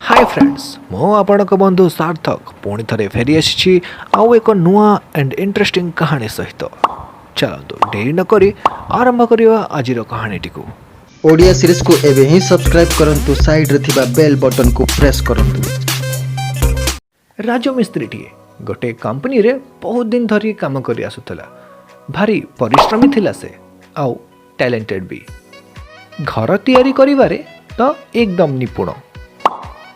Hi friends मो आपणक बंधु सार्थक पुणी थे फेरी आसी आउ एक नुआ एंड इंटरेस्टिंग कहानी सहित चलतु डेरी नक आरंभ करवा आज कहानीटी को। ओडिया सीरीज को एबे ही सब्सक्राइब करंतु साइड रे थिबा बेल बटन को प्रेस करंतु। राजमिस्त्री टी गोटे कंपनी रे बहुत दिन धरी काम करी आसुतला। भारी परिश्रमी थिला से आउ टैलेंटेड भी। घर तैयारी करिवारे तो एकदम निपुण।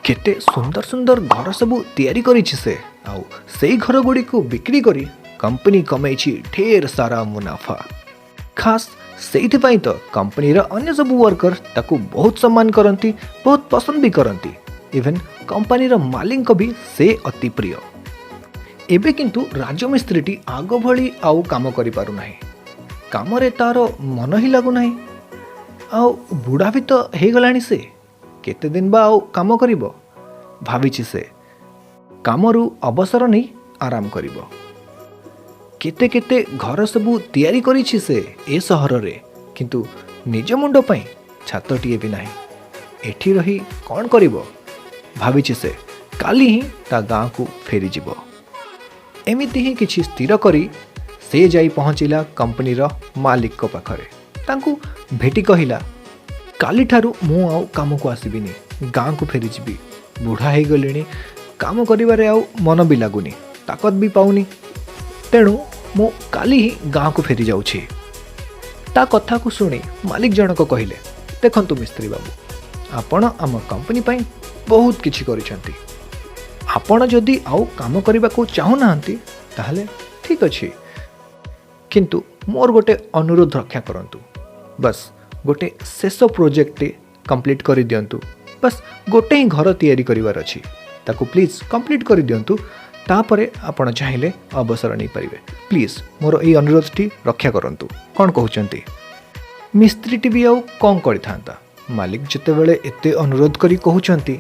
केते सुंदर सुंदर घर सबू तैयारी करिछि से आउ सेई घर गुडी को बिक्री करी कंपनी कमाइछि ढेर सारा मुनाफा। खास सेइथि पई तो कंपनी रा अन्य सब वर्कर ताकू बहुत सम्मान करंती, बहुत पसंद भी करंती। इवन कंपनी रा मालिक को भी से अति प्रिय। एबे किंतु राजमिस्त्री टी आगो भली आउ काम करि पारु नाही। काम रे तारो मन ही लागु नाही। आउ बुढ़ा भी तो हे गलानी से केते दिन बा आउ काम करिवो भाविछि से कामरू अवसर नहीं आराम करिवो। केते केते घर सबू तैयारी करिछि से ए सहर रे किंतु निज मुंड पई छातटिए भी नाही। एठी रही कौन करिवो भाविछि से काली ही ता गाँ को फेरी जिवो। एमिति ही किछि स्थिर करी से जाई पहुँचिला कंपनी रो मालिक को पाखरे। तांकू भेटी कहिला काली ठारू मु आउ काम को आसीबिनी, गाँ को फेरी जीवी। बुढ़ा हो गलिनी, काम करिवारे आउ मन भी लगुनी, ताकत भी पाउनी। तेणु मु काली ही गाँ को फेरी जाउछि। ता कथा को सुनी मालिक जनक कहिले, देखंतु मिस्त्री बाबू, आपण आम कंपनी पई बहुत किछि करिसंती। आपण जदि आउ काम करबा को चाहू नाहंती ताहले ठीक अछि, किंतु मोर गोटे अनुरोध रक्षा करंतु। बस गोटे शेष प्रोजेक्ट कंप्लीट कर दियंतु। बस गोटे ही घर तैयारी करिवार अछि, ताकू प्लीज कंप्लीट कर दियंतु। तापरे आपण चाहिले अवसर नहीं पारिबे। प्लीज मोर एई अनुरोधटी रक्षा करंतु। कोन कहउचंती मिस्त्री टी भी आउ कोन करिथांता। मालिक जते बेले एते अनुरोध करी कहउचंती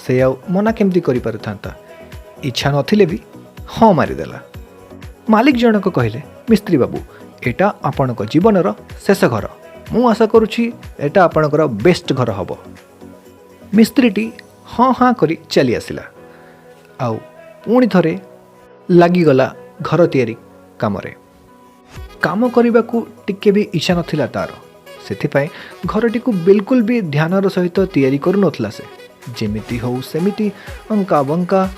से आउ मना केमती करि पारथांता। इच्छा नथिले भी हाँ मारि देला। मालिक जनक कहिले, मिस्त्री बाबू एटा आपणक जीवनर शेष घर। मु आशा करुछि एटा आपणकर बेस्ट घर हबो। मिस्त्रीटी हाँ हाँ करी चली आसिला। आउ पुणी थरे लागिगला घर तैयारी कामरे। काम करने को टिके भी इच्छा नथिला तार। सेथिपाई घरटी को बिल्कुल भी ध्यानर सहित तैयारी करू नथला से। जेमिति हो सेमिति अंका बंका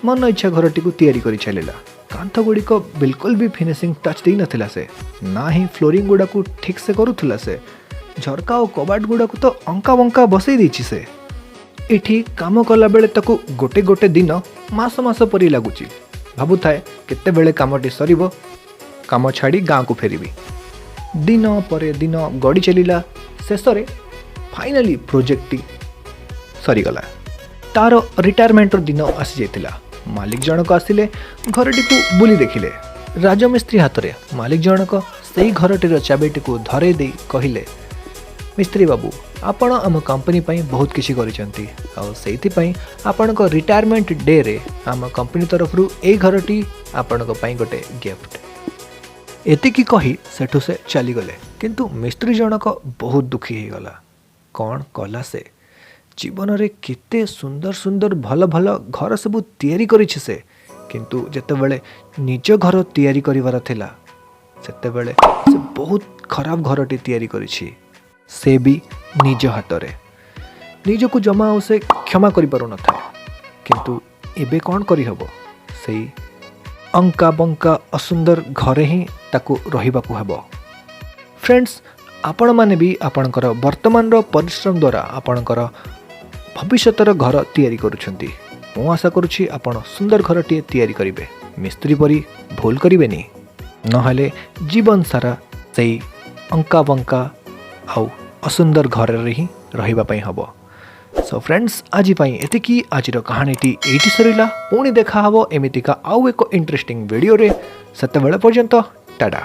मन इच्छा घरटी को तैयारी करी चलिला। कांथ गुड़ी को बिल्कुल भी फिनिशिंग टच दे नथिला से, ना ही फ्लोरिंग गुड़ा को ठीक से करूथला से। झरका और कबाट गुड़ा को तो अंका बंका बसई देछि से। एठी काम कला बेले ताकू गोटे गोटे दिन मास मास परी लागुची। भाबु थाए केते बेले कामटी सरीबो, काम छाड़ी गाँ को फेरिबी। दिन परे दिन गड़ी चलिला। शेष रे फाइनली प्रोजेक्ट सरीगला। तार रिटायरमेंट दिन आसी जाइतिला। मालिक जनक आसिले, घरटी को बुली देखिले। राजमिस्त्री हाथ रे मालिक जनक सेई घरटीर चाबिटी को धरे दे कहिले, मिस्त्री बाबू आपण आम कंपनी पई बहुत किछि करिसंती। आ सेइथि पई आपणक रिटायरमेंट डे रे आम कंपनी तरफ ए घरटी आपणक पई गोटे गिफ्ट। एतिकी कही सेठु से चली गले। किंतु मिस्त्री जनक बहुत दुखी हो गला। कौन कला से जीवन रे केते सुंदर सुंदर भल भल घर सबू तैयारी करिछि से, किंतु जेतेबेले निज घर तैयारी करिवार थिला सेतेबेले से बहुत खराब घरटी तैयारी करिछि। से भी निज हाथ रे निज को जमा उसे क्षमा करि पारु न था। किंतु एबे कौन करि हबो, सेई अंका बंका असुंदर घरे ही ताकू रहिबा को हबो। फ्रेंड्स, आपण माने भी आपणकर वर्तमान रो परिश्रम द्वारा आपणकर भविष्यतर घर तैयारी करुछंती। मु आशा करुछि आपण सुंदर घरटी तैयारी करिवे। मिस्त्री परी भूल करिवेनी, नहले जीवन सारा सेई अंका बंका आउ असुंदर घर रे ही रहिबा पई हबो। सो फ्रेंड्स, आज पई एतिकी आजिर कहानीटी एठी सरिला। पुणी देखा हबो एमितिका आउ एको इंटरेस्टिंग वीडियो रे। सेतेबेले पर्यंत टाटा।